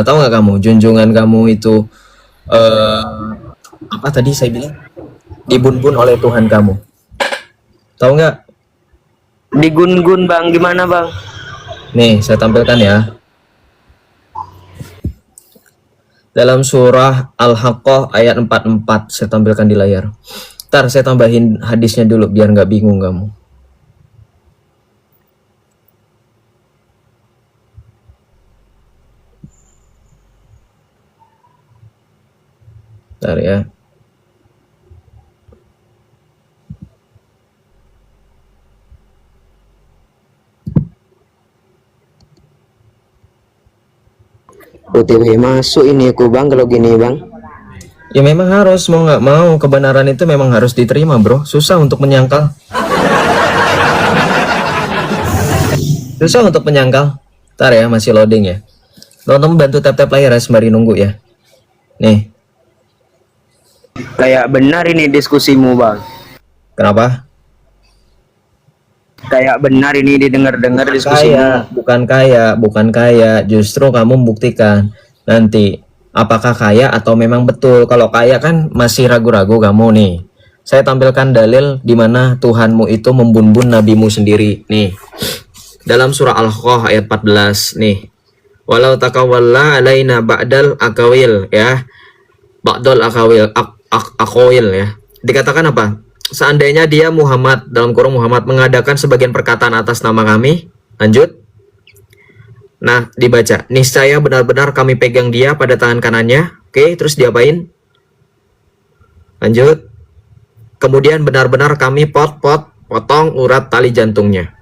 tahu nggak kamu, junjungan kamu itu eh, apa tadi saya bilang? Dibun-bun oleh Tuhan kamu. Tahu nggak? Digun-gun bang, gimana bang? Nih, saya tampilkan ya. Dalam surah Al-Haqqah ayat 44, saya tampilkan di layar. Ntar saya tambahin hadisnya dulu biar nggak bingung kamu. Ntar ya. OTW masuk ini aku bang kalau gini bang. Ya memang harus, mau nggak mau, kebenaran itu memang harus diterima bro. Susah untuk menyangkal. Susah untuk menyangkal. Ntar ya, masih loading ya. Teman-teman bantu tap-tap layar ya sembari nunggu ya. Nih, Kayak benar ini diskusimu bang. kenapa? Kayak benar ini didengar-dengar diskusimu. Bukan kaya. Justru kamu membuktikan nanti apakah kaya atau memang betul. Kalau kaya kan masih ragu-ragu kamu nih. Saya tampilkan dalil di mana Tuhanmu itu membun-bun nabimu sendiri. Nih, dalam surah Al-Haqqah ayat 14 nih. Walau takawalla alaina ba'dal akawil ya. Ba'dal akawil akawil ya. Dikatakan apa? Seandainya dia Muhammad, dalam kurung Muhammad, mengadakan sebagian perkataan atas nama kami. Lanjut. Nah, dibaca. Niscaya benar-benar kami pegang dia pada tangan kanannya. Oke, terus diapain? Lanjut. Kemudian benar-benar kami potong urat tali jantungnya.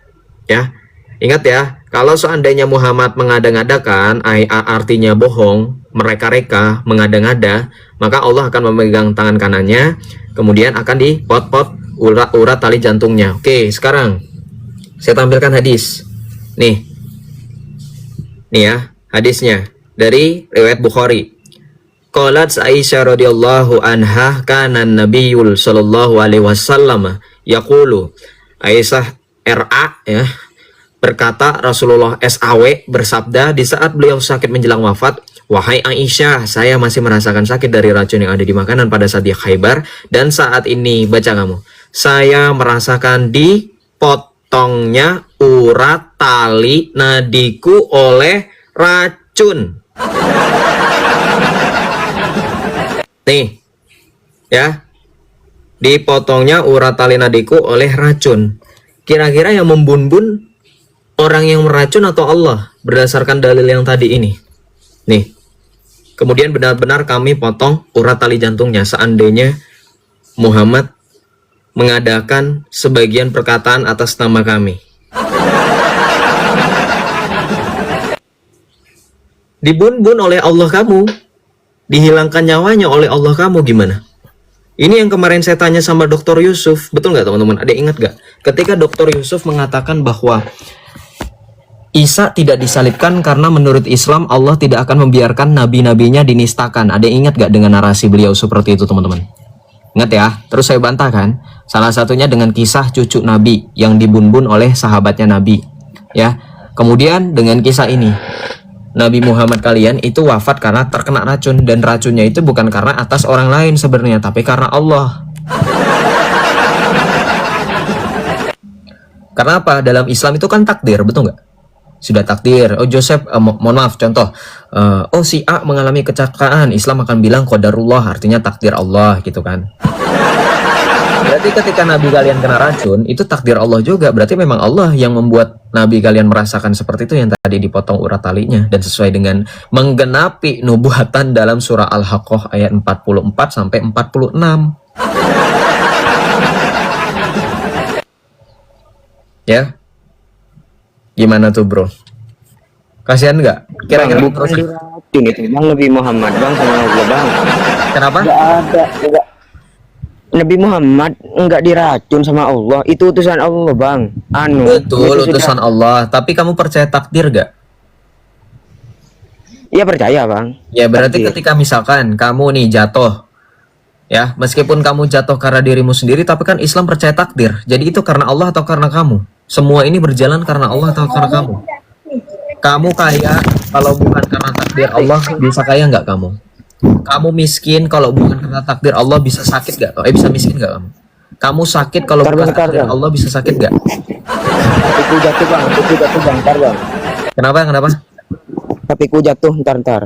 Ya. Ingat ya, kalau seandainya Muhammad mengada-ngadakan, artinya bohong, mereka-reka, mengada-ngada, maka Allah akan memegang tangan kanannya, kemudian akan urat tali jantungnya. Oke, sekarang saya tampilkan hadis. Nih ya, hadisnya dari riwayat Bukhari. Qalat Aisyah radhiyallahu anha kana Nabiyul sallallahu alaihi wasallam yaqulu. Aisyah RA ya, berkata Rasulullah SAW bersabda di saat beliau sakit menjelang wafat, wahai Aisyah, saya masih merasakan sakit dari racun yang ada di makanan pada saat di Khaybar, dan saat ini, baca kamu, saya merasakan dipotongnya urat tali nadiku oleh racun. Nih ya, dipotongnya urat tali nadiku oleh racun. Kira-kira yang membun-bun orang yang meracun atau Allah berdasarkan dalil yang tadi ini. Nih. Kemudian benar-benar kami potong urat tali jantungnya seandainya Muhammad mengadakan sebagian perkataan atas nama kami. Dibun-bun oleh Allah kamu, dihilangkan nyawanya oleh Allah kamu, gimana? Ini yang kemarin saya tanya sama Dr. Yusuf, betul nggak teman-teman? Ada ingat nggak? Ketika Dr. Yusuf mengatakan bahwa Isa tidak disalibkan karena menurut Islam Allah tidak akan membiarkan nabi-nabinya dinistakan. Ada yang ingat gak dengan narasi beliau seperti itu teman-teman? Ingat ya, terus saya bantah kan. Salah satunya dengan kisah cucu Nabi yang dibun-bun oleh sahabatnya Nabi. Ya, kemudian dengan kisah ini, Nabi Muhammad kalian itu wafat karena terkena racun. Dan racunnya itu bukan karena atas orang lain sebenarnya, tapi karena Allah. Karena apa? Dalam Islam itu kan takdir, betul nggak? Sudah takdir. Oh Joseph, mohon maaf, contoh, oh si A mengalami kecelakaan, Islam akan bilang qadarullah, artinya takdir Allah gitu kan. Berarti ketika Nabi kalian kena racun, itu takdir Allah juga. Berarti memang Allah yang membuat Nabi kalian merasakan seperti itu yang tadi dipotong urat talinya. Dan sesuai dengan menggenapi nubuatan dalam surah Al-Haqqah ayat 44 sampai 46. Ya. Gimana tuh bro? Kasihan nggak? Kira-kira Bukan diracun itu bang, Nabi Muhammad bang sama Allah bang. Kenapa? Enggak. Nabi Muhammad enggak diracun sama Allah, itu utusan Allah bang. Betul, utusan Allah. Tapi kamu percaya takdir gak? Iya percaya bang. Ya berarti Takdir. ketika misalkan kamu nih jatuh, ya meskipun kamu jatuh karena dirimu sendiri, tapi kan Islam percaya takdir. Jadi itu karena Allah atau karena kamu? Semua ini berjalan karena Allah atau karena kamu? Kamu kaya kalau bukan karena takdir Allah, bisa kaya nggak kamu? Kamu miskin kalau bukan karena takdir Allah, bisa sakit nggak? Bisa miskin nggak kamu? Kamu sakit kalau bukan Bentar, takdir Bang. Allah, bisa sakit nggak? Hapiku jatuh bang, hapiku jatuh bang, ntar bang. Kenapa? Kenapa? Hapiku jatuh, ntar.